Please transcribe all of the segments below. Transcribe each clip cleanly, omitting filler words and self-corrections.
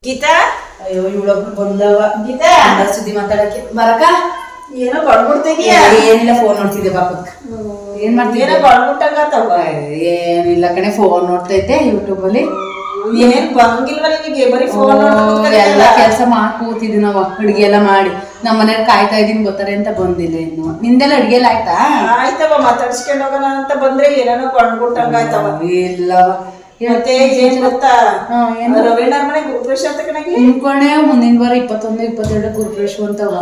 ಗೀತಾ ಅಯ್ಯೋ ಇವಳೊಬ್ರು ಬಂದವ ಗೀತಾ ಸುದ್ದಿ ಮಾತಾಡಕ್ಕೆ ಬರಕ ಏನೋ ಬಡ್ಬಿಡ್ತಿದ್ಯಾ ಏನಿಲ್ಲ ಫೋನ್ ನೋಡ್ತಿದ್ದೆ ಬಾಪುತ್ಕ ಏನ್ ಮಾಡ್ತಿದ್ದೆ ಏನೋ ಬಡ್ಬಿಟ್ಟಂಗತ್ತವ ಏನಿಲ್ಲ ಕಣೆ ಫೋನ್ ನೋಡ್ತಾ ಇದ್ದೆ ಯೂಟ್ಯೂಬ್ ಅಲ್ಲಿ ಏನ್ ಬಂಗಿಲ್ವ ನಿನಗೆ ಬರೀ ಫೋನ್ ಎಲ್ಲ ಕೆಲಸ ಮಾಡಿ ಕೂತಿದ್ವಿ ನಾವು ಅಡ್ಗೆ ಎಲ್ಲ ಮಾಡಿ ನಮ್ಮ ಮನೇಲಿ ಕಾಯ್ತಾ ಇದೀನಿ ಬರ್ತಾರೆ ಅಂತ ಬಂದಿಲ್ಲ ಇನ್ನು ನಿಂದೆಲ್ಲ ಅಡ್ಗೆ ಎಲ್ಲ ಆಯ್ತಾ ಆಯ್ತವ ಮಾತಾಡ್ಸ್ಕೊಂಡ್ ಹೋಗೋಣ ಅಂತ ಬಂದ್ರೆ ಏನೇನೋ ಬಂಡ್ಬಿಟ್ಟಂಗಾಯ್ತವ ಇಲ್ಲವ ಮತ್ತೆ ಏನ್ ಗೊತ್ತಾ ರವೀಣರ್ ಮನೆ ಗುರುಪ್ರವೇಶ ಅಂತ ಕಣಗಿ ಅನ್ಕೊಂಡೆ ಮುಂದಿನ ವಾರ 21, 22 ಗುರುಪ್ರವೇಶ ಅಂತವ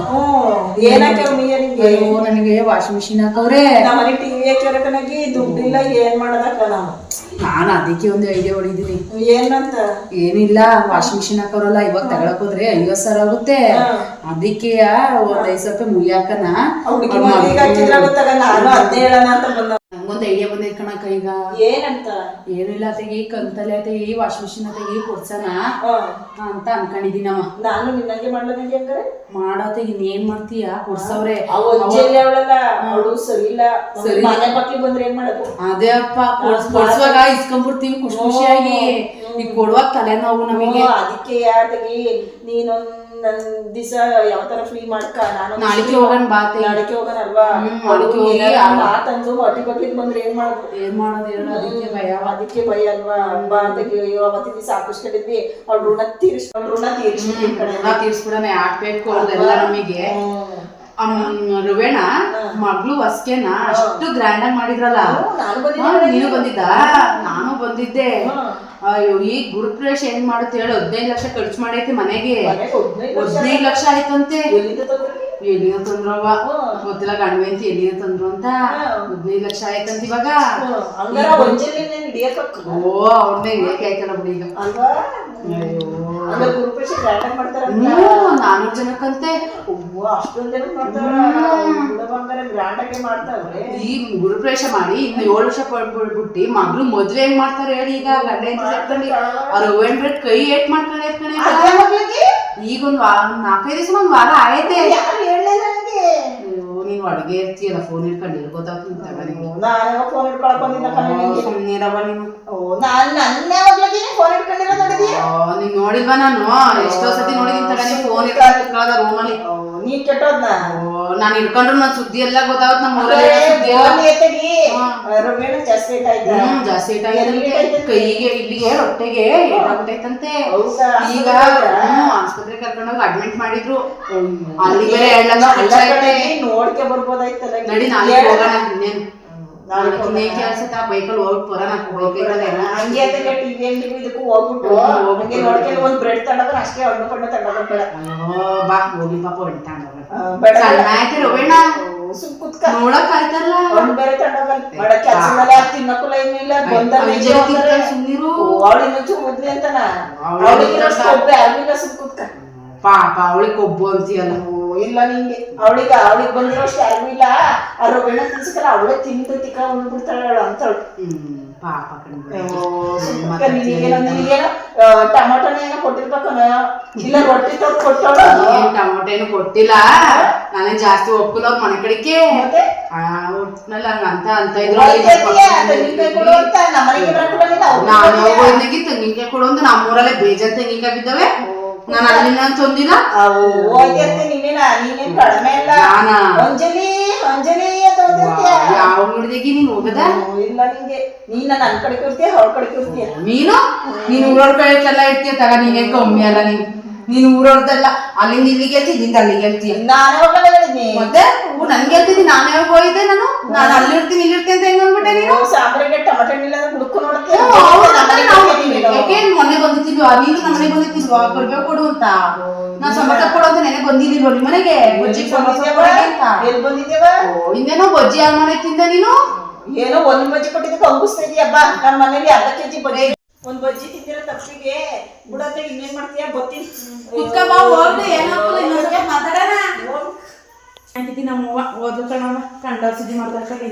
ಏನಕ್ಕೆ ನಿಂಗೆ ಅಯ್ಯೋ ನನಗೆ ವಾಷಿಂಗ್ ಮಿಷಿನ್ ಹಾಕವ್ರೆ ನಮ್ಮ ಮನೆ ಟಿವಿ ಹಾಕ್ಯಾರ ಕಣಗಿ ದುಡ್ಡಿಲ್ಲ ಏನ್ ಮಾಡೋದಕ್ಕ ನಾವು ನಾನು ಅದಕ್ಕೆ ಒಂದು ಐಡಿಯಾ ಹೊಡಿದೀನಿ ಏನಂತ ಏನಿಲ್ಲ ವಾಷಿಂಗ್ ಮಿಷಿನ್ ಹಾಕೋರಲ್ಲ ಇವಾಗ ತಗೊಳಕ್ ಹೋದ್ರೆ 50,000 ಆಗುತ್ತೆ ಅದಕ್ಕೆ ಒಂದ್ 5,000 ರೂಪಾಯಿ ಮುಯ್ಯಾಕನ ಗೊತ್ತಾಗ ನಾನು ಅದೇ ಹೇಳೋಣ ಅಂತ ಬಂದ ನಂಗೊಂದು ಐಡಿಯಾ ಬಂದಿದ್ ಕಣಕ್ಕ ಈಗ ಏನಂತ ಏನಿಲ್ಲ ತೆಗಿ ಕಂತಲೆ ತೆಗಿ ವಾಷಿಂಗ್ ಮಿಷಿನ್ ತೆಗಿ ಕೊಡ್ಸಣ ಅಂತ ಅನ್ಕೊಂಡಿದೀನಮ್ಮ ನಾನು ನಿನ್ನಂಗೆ ಮಾಡ್ಲಂಗೆ ಹಂಗಾರೆ ಮಾಡತ್ತೆ ಇನ್ನೇನ್ ಮಾಡ್ತೀಯ ಕೊಡ್ಸವ್ರೆ ಅವಳಲ್ಲ ಅವಳು ಸರಿ ಇಲ್ಲ ಮನೆ ಮಕ್ಳು ಬಂದ್ರೆ ಏನ್ ಮಾಡೋದು ಅದೇ ಅಪ್ಪ ಕೊಡ್ಸುವಾಗ ಇಸ್ಕೊಂಡ್ಬಿಡ್ತೀವಿ ಖುಷಿ ಖುಷಿಯಾಗಿ ಈಗ ಕೊಡುವಾಗ ತಲೆನೋವು ನಮಗೆ ಅದಕ್ಕೆ ಯಾತಗಿ ನೀನೊಂದ್ ದಿವಸ ಯಾವ ತರ ಫ್ರೀ ಮಾಡ್ಕ ನಾನು ನಾಳೆಗೆ ಹೋಗೋಣ ಬಾತೆ ನಾಳೆಗೆ ಹೋಗೋಣ ಅಲ್ವಾ ಮಾತಂದು ಹೊಟ್ಟಿ ಬಕ್ಲಿದ್ ಬಂದ್ರೆ ಏನ್ ಮಾಡೋದು ಹೇಳು ಅದಕ್ಕೆ ಭಯ ಅಲ್ವಾ ಹಬ್ಬ ಅದಕ್ಕೆ ಅವತ್ತಿನ ದಿವಸ ಹಾಕಿಸ್ಕೊಂಡಿದ್ವಿ ಅವ್ಳ ಋಣ ತೀರ್ಸ್ಬಿಡೋಣ ಯಾಕ್ಬೇಕು ಅವ್ರದೆಲ್ಲ ನಮಗೆ ರವೇಣ ಮಗಳು ಹೊಸ್ಕೆನ ಅಷ್ಟು ಗ್ರ್ಯಾಂಡ್ ಆಗಿ ಮಾಡಿದ್ರಲ್ಲ ನೀನು ಬಂದಿದ್ದ ನಾನು ಬಂದಿದ್ದೆ ಅಯ್ಯೋ ಈ ಗುರುಪ್ರವೇಶ ಹೆಂಗ್ ಮಾಡುತ್ತೆ ಹೇಳು 15 ಲಕ್ಷ ಖರ್ಚು ಮಾಡೈತಿ ಮನೆಗೆ 15 ಲಕ್ಷ ಆಯ್ತಂತೆ ಎಲ್ಲಿನ ತಂದ್ರವ ಗೊತ್ತಿಲ್ಲ ಗಂಡ್ವೆ ಅಂತ ಎಲ್ಲಿನ ತಂದ್ರು ಅಂತ 15 ಲಕ್ಷ ಆಯ್ತಂತ ಇವಾಗ ಓ ಅವ್ರನ್ನೇ ಏಕೆ ಆಯ್ತಲ್ಲ ಬಿಡಿ ಈಗ ಅಯ್ಯೋ 400 ಜನಕ್ಕಂತೆ ಈ ಗುರುಪ್ರವೇಶ ಮಾಡಿ ಇನ್ನು 7 ವರ್ಷ ಪಡ್ಬಿಟ್ಟು ಮಗ್ಳು ಮದ್ವೆ ಹೆಂಗ್ ಮಾಡ್ತಾರೆ ಹೇಳಿ ಈಗ ಗಂಡ ಅಂತ ಸೇರ್ಕೊಂಡು ಅವ್ರ ಓವೆನ್ ಕೈ ಏಟ್ ಮಾಡ್ಕೊಂಡೆ ಈಗ ಒಂದ್ 4-5 ದಿವಸ ಒಂದ್ ವಾರ ಆಯ್ತೆ ನೀನ್ ಅಡ್ಗೆ ಇರ್ತೀಯಲ್ಲ ಫೋನ್ ಇಟ್ಕೊಂಡು ಗೊತ್ತಾಗ್ತದೆ ನೀನ್ ನೋಡಿಲ್ವಾ ನಾನು ಎಷ್ಟೋ ಸತಿ ನೋಡಿದೀನಿ ತಗೊಂಡಿ ಫೋನ್ ಇಟ್ಕೊಳ್ಳೋದ ರೂಮಲ್ಲಿ ನೀನ್ ಕೆಟ್ಟೋದ್ನ ನಾನು ಇಟ್ಕೊಂಡ್ರು ನನ್ ಸುದ್ದಿ ಎಲ್ಲ ಗೊತ್ತಾಗುತ್ತೆ ನಮ್ಮ ಜಾಸ್ತಿ ಕೈಗೆ ಇಲ್ಲಿಗೆ ಹೊಟ್ಟೆಗೆ ಏಟಾಗ್ಬಿಟ್ಟೈತಂತೆ ಈಗ ಆಸ್ಪತ್ರೆ ಕರ್ಕೊಂಡೋಗಿ ಅಡ್ಮಿಟ್ ಮಾಡಿದ್ರು ಅಲ್ಲಿ ಬೇರೆ 2 ಲಕ್ಷ ಖರ್ಚು ಐತೆ ನೋಡ್ಕೆ ಬರ್ಬೋದಾಯ್ತಲ್ಲ ನಡಿ ನಾಳೆ ಹೋಗೋಣ ಇನ್ನೇನು ಕೆಲಸ ಬೈಕಲ್ಲಿ ಹೋಗ್ಬಿಟ್ಟು ಬರೋಣ ಹಂಗೆ ಟಿವಿ ಅಂಗಡಿಗೂ ಇದಕ್ಕೂ ಹೋಗ್ಬಿಟ್ಟು ಹಂಗೆ ನೋಡ್ಕೊಂಡು ಒಂದ್ ಬ್ರೆಡ್ ತಗೊಂಡ್ರೆ ಅಷ್ಟೇ ಹಣ್ಣು ಪಣ್ಣು ತಗೊಂಡ್ಬೇಡ ಬಾ ಹೋಗಿ ಪಾಪ ಹೊಡಿತಾಂಡ ರವೇಣ ನೋಡಕ್ ಆಯ್ತಲ್ಲ ಬೇರೆ ತಗೊಂಡ್ ಕೆಲಸದಲ್ಲ ತಿನ್ನಕ್ಕೂ ಏನಿಲ್ಲ ಸುಮ್ನಿರು ಅವಳು ಇನ್ನೊಂಚು ಮುದ್ಲಿ ಅಂತನ ಅವಳಿಗೆ ಸುಮ್ ಕುತ್ಕ ಪಾಪ ಅವಳಿಗೆ ಕೊಬ್ಬು ಅಂತೀಯಲ್ಲ ಇಲ್ಲ ನಿಂಗೆ ಅವಳಿಗೆ ಬಂದಿರೋ ಅಷ್ಟು ಯಾರಿಗೂ ಇಲ್ಲ ಅವ್ರ ಬೆಣ್ಣ ತಿನ್ಸಕಲ್ಲ ಅವಳೇ ತಿಂದು ತಿಕ್ಕ ಉಳ್ಬಿಡ್ತಾಳ ಅಂತವಳು ಪಾಪ ನಿನಗೇನೋ ಟೊಮೊಟೊನ ಏನೋ ಕೊಟ್ಟಿರ್ಬೇಕನ ಇಲ್ಲ ರೊಟ್ಟಿ ತೊಟ್ಟು ಕೊಟ್ಟವಳು ಟೊಮೊಟೊ ಏನು ಕೊಟ್ಟಿಲ್ಲ ನಾನೇ ಜಾಸ್ತಿ ಒಪ್ಪಿಲ್ಲ ಅವ್ರ ಮನೆ ಕಡೆಗೆ ಒಟ್ನಲ್ಲಿ ಹಂಗಂತ ಅಂತ ಇದ್ರು ನಾನು ಹೋಗೋದ್ನಾಗಿ ತೆಂಗಿನಕಾಯಿ ಕೊಡು ಅಂತ ನಮ್ಮೂರಲ್ಲೇ ಬೇಜಾನ್ ತೆಂಗಿನಕಾಯಿ ಬಿದ್ದವೆ ನಾನು ಅಲ್ಲಿನ ತಂದಿಲ್ಲ ನೀನೇನ್ ಕಡಿಮೆ ಇಲ್ಲ ಅಂಜಲಿ ಅಂಜಲಿ ಅಂತ ಯಾವ ನೋಡಿದಾಗಿ ನೀನ್ ಹೋಗದ ಇಲ್ಲ ನಿಂಗೆ ನೀನ್ ನನ್ ಕಡೆಗೆ ಇರ್ತೀಯ ಅವ್ರ ಕಡೆಗೆ ಇರ್ತೀಯ ನೀನು ಊರವ್ರ ಕಡೆಗೆಲ್ಲ ಇರ್ತೀಯ ತಗ ನೀನೇ ಕಮ್ಮಿ ಅಲ್ಲ ನೀನು ಊರವ್ರದೆಲ್ಲ ಅಲ್ಲಿಂದ ಇಲ್ಲಿಗೆ ಹೇಳ್ತಿ ಇಲ್ಲಿಂದ ಅಲ್ಲಿಗೆ ಹೇಳ್ತೀಯ ನಾನೇ ಹೋಗಲ್ಲ ಹೇಳಿದ್ನಿ ಮತ್ತೆ ನನ್ಗೆ ಹೇಳ್ತಿದ್ದಿ ನಾನೇ ಹೋಗಿದ್ದೆ ನಾನು ಅಲ್ಲಿ ಇರ್ತೀನಿ ಇಲ್ಲಿ ಇರ್ತೀನಿ ಅಂತ ಹೆಂಗ್ ಅಂದ್ಬಿಟ್ಟೆ ನೀನು ಸಾಂಬ್ರಿಗೆ ಟೊಮೊಟೊ ಇಲ್ಲ ಹುಡುಕು ನೋಡುತ್ತೆ ಮೊನ್ನೆ ಬಂದಿದ್ದಿಲ್ವಾ ನೀನು ನಮ್ಮ ಮನೆಗೆ ಬಂದಿದ್ದಿಲ್ವಾ ಬರ್ಬೇಕು ಕೊಡು ಅಂತ ನಾನ್ ಸಮರ್ಥ ಕೊಡು ಅಂತ ನೆನೆ ಬಂದಿಲ್ವಾ ನಿಮ್ಮ ಮನೆಗೆ ಬಜ್ಜಿ ಎಲ್ಲಿ ಬಂದಿದ್ದೇವ ಇನ್ನೇನೋ ಬಜ್ಜಿ ಯಾರು ಮನೆ ತಿಂದ ನೀನು ಏನೋ ಒಂದ್ ಬಜ್ಜಿ ಕೊಟ್ಟಿದ್ದಕ್ಕೆ ಅಂಗಿಸ್ತಾ ಇದೀಯಬ್ಬ ನಮ್ಮ ಮನೇಲಿ ಅರ್ಧ ಕೆಜಿ ಬಜ್ಜಿ ಒಂದ್ ಬಜ್ಜಿ ತಿಂದಿರೋ ತಪ್ಪಿಗೆ ಬಿಡತ್ತೆ ಇನ್ನೇನ್ ಮಾಡ್ತೀಯ ಬರ್ತೀನಿ ಕುತ್ಕಬಾ ಹೋಗ್ದೆ ಏನೋ ಮಾತಾಡೋಣ ನಮ್ಮ ಓದ್ಲು ಕಣವ ಕಂಡ ಸುದ್ದಿ ಮಾಡ್ತಾರೆ